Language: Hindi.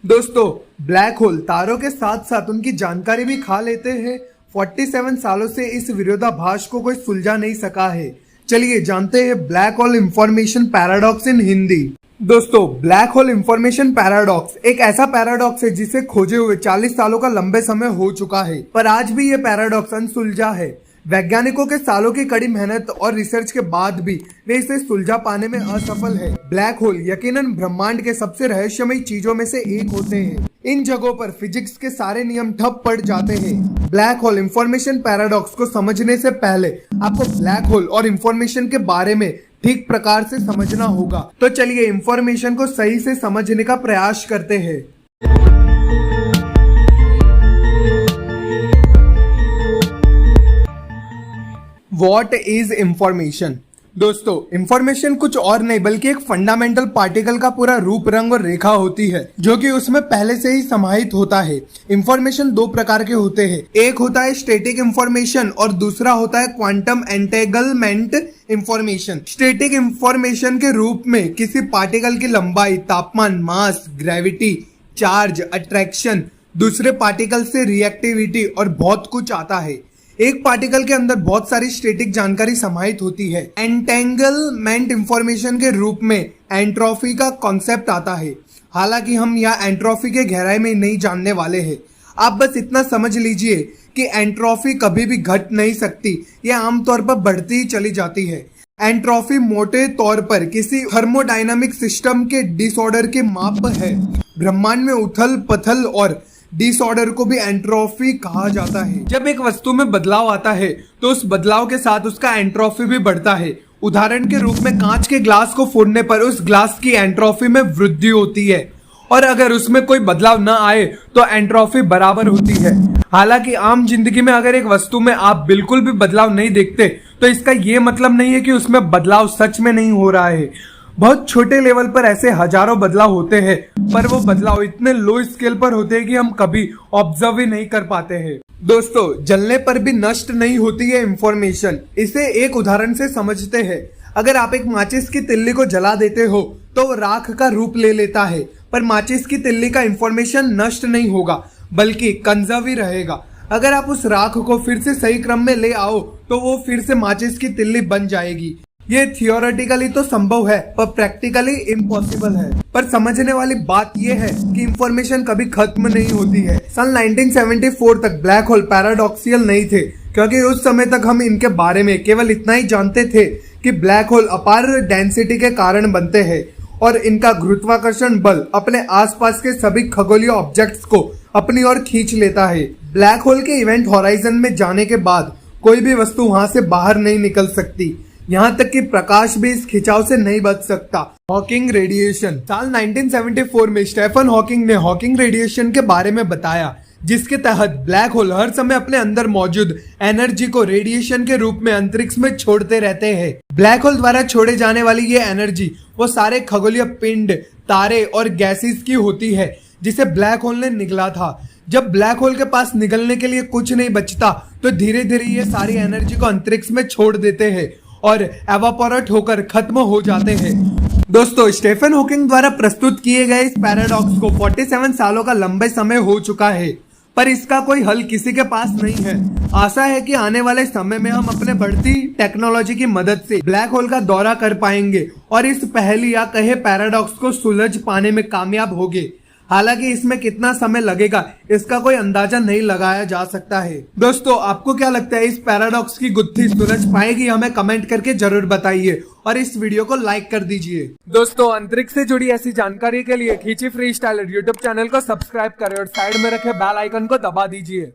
दोस्तों, ब्लैक होल तारों के साथ साथ उनकी जानकारी भी खा लेते हैं। 47 सालों से इस विरोधाभास को कोई सुलझा नहीं सका है। चलिए जानते हैं ब्लैक होल इंफॉर्मेशन पैराडॉक्स इन हिंदी। दोस्तों, ब्लैक होल इंफॉर्मेशन पैराडॉक्स एक ऐसा पैराडॉक्स है जिसे खोजे हुए 40 सालों का लंबे समय हो चुका है, पर आज भी ये पैराडॉक्स अनसुलझा है। वैज्ञानिकों के सालों की कड़ी मेहनत और रिसर्च के बाद भी वे इसे सुलझा पाने में असफल है। ब्लैक होल यकीनन ब्रह्मांड के सबसे रहस्यमयी चीजों में से एक होते हैं। इन जगहों पर फिजिक्स के सारे नियम ठप पड़ जाते हैं। ब्लैक होल इंफॉर्मेशन पैराडॉक्स को समझने से पहले आपको ब्लैक होल और इंफॉर्मेशन के बारे में ठीक प्रकार से समझना होगा। तो चलिए इंफॉर्मेशन को सही से समझने का प्रयास करते हैं। What is information? दोस्तों, इंफॉर्मेशन कुछ और नहीं बल्कि एक फंडामेंटल पार्टिकल का पूरा रूप, रंग और रेखा होती है जो कि उसमें पहले से ही समाहित होता है। इंफॉर्मेशन दो प्रकार के होते हैं, एक होता है स्टैटिक इंफॉर्मेशन और दूसरा होता है क्वांटम एंटेगलमेंट इंफॉर्मेशन। स्टैटिक इंफॉर्मेशन के रूप में किसी पार्टिकल की लंबाई, तापमान, मास, ग्रेविटी, चार्ज, अट्रैक्शन, दूसरे पार्टिकल से रिएक्टिविटी और बहुत कुछ आता है। एक पार्टिकल के अंदर बहुत सारी स्टैटिक जानकारी समाहित होती है। एंटेंगलमेंट इंफॉर्मेशन के रूप में एंट्रोफी का कॉन्सेप्ट आता है। हालांकि हम यहाँ एंट्रोफी के गहराई में नहीं जानने वाले हैं। आप बस इतना समझ लीजिए कि एंट्रोफी कभी भी घट नहीं सकती, यह आमतौर पर बढ़ती ही चली जाती है। एंट्रोफी मोटे तौर पर किसी थर्मोडायनामिक सिस्टम के डिसऑर्डर के माप है। ब्रह्मांड में उथल पथल और डिसऑर्डर को भी एंट्रोफी कहा जाता है। जब एक वस्तु में बदलाव आता है तो उस बदलाव के साथ उसका एंट्रोफी भी बढ़ता है। उदाहरण के रूप में कांच के ग्लास को फोड़ने पर उस ग्लास की एंट्रोफी में वृद्धि होती है और अगर उसमें कोई बदलाव न आए तो एंट्रोफी बराबर होती है। हालांकि आम जिंदगी में अगर एक वस्तु में आप बिल्कुल भी बदलाव नहीं देखते तो इसका ये मतलब नहीं है कि उसमें बदलाव सच में नहीं हो रहा है। बहुत छोटे लेवल पर ऐसे हजारों बदलाव होते हैं, पर वो बदलाव इतने लो स्केल पर होते हैं कि हम कभी ऑब्जर्व ही नहीं कर पाते हैं। दोस्तों, जलने पर भी नष्ट नहीं होती है इंफॉर्मेशन। इसे एक उदाहरण से समझते हैं। अगर आप एक माचिस की तिल्ली को जला देते हो तो राख का रूप ले लेता है, पर माचिस की तिल्ली का इंफॉर्मेशन नष्ट नहीं होगा बल्कि कंजर्व ही रहेगा। अगर आप उस राख को फिर से सही क्रम में ले आओ तो वो फिर से माचिस की तिल्ली बन जाएगी। ये थियोरेटिकली तो संभव है पर प्रैक्टिकली इम्पॉसिबल है। पर समझने वाली बात यह है कि इंफॉर्मेशन कभी खत्म नहीं होती है। सन 1974 तक ब्लैक होल पैराडॉक्सियल नहीं थे, क्योंकि उस समय तक हम इनके बारे में केवल इतना ही जानते थे कि ब्लैक होल अपार डेंसिटी के कारण बनते हैं और इनका गुरुत्वाकर्षण बल अपने आसपास के सभी खगोलीय ऑब्जेक्ट्स को अपनी ओर खींच लेता है। ब्लैक होल के इवेंट होराइजन में जाने के बाद कोई भी वस्तु वहां से बाहर नहीं निकल सकती, यहाँ तक कि प्रकाश भी इस खिंचाव से नहीं बच सकता। Hawking radiation. साल 1974 में स्टीफन हॉकिंग ने हॉकिंग रेडिएशन के बारे में बताया, जिसके तहत ब्लैक होल हर समय अपने अंदर मौजूद एनर्जी को रेडिएशन के रूप में अंतरिक्ष में छोड़ते रहते हैं। ब्लैक होल द्वारा छोड़े जाने वाली ये एनर्जी वो सारे खगोलीय पिंड, तारे और गैसेस की होती है जिसे ब्लैक होल ने निगला था। जब ब्लैक होल के पास निगलने के लिए कुछ नहीं बचता तो धीरे धीरे ये सारी एनर्जी को अंतरिक्ष में छोड़ देते हैं और एवापोरेट होकर खत्म हो जाते हैं। दोस्तों, स्टीफन हॉकिंग द्वारा प्रस्तुत किए गए इस पैराडॉक्स को 47 सालों का लंबे समय हो चुका है, पर इसका कोई हल किसी के पास नहीं है। आशा है कि आने वाले समय में हम अपने बढ़ती टेक्नोलॉजी की मदद से ब्लैक होल का दौरा कर पाएंगे और इस पहेली या कहे पैराडॉक्स को सुलझ पाने में कामयाब होंगे। हालांकि इसमें कितना समय लगेगा इसका कोई अंदाजा नहीं लगाया जा सकता है। दोस्तों, आपको क्या लगता है इस पैराडॉक्स की गुत्थी सुलझ पाएगी? हमें कमेंट करके जरूर बताइए और इस वीडियो को लाइक कर दीजिए। दोस्तों, अंतरिक्ष से जुड़ी ऐसी जानकारी के लिए खींची फ्री स्टाइलर यूट्यूब चैनल को सब्सक्राइब करें और साइड में रखे बेल आइकन को दबा दीजिए।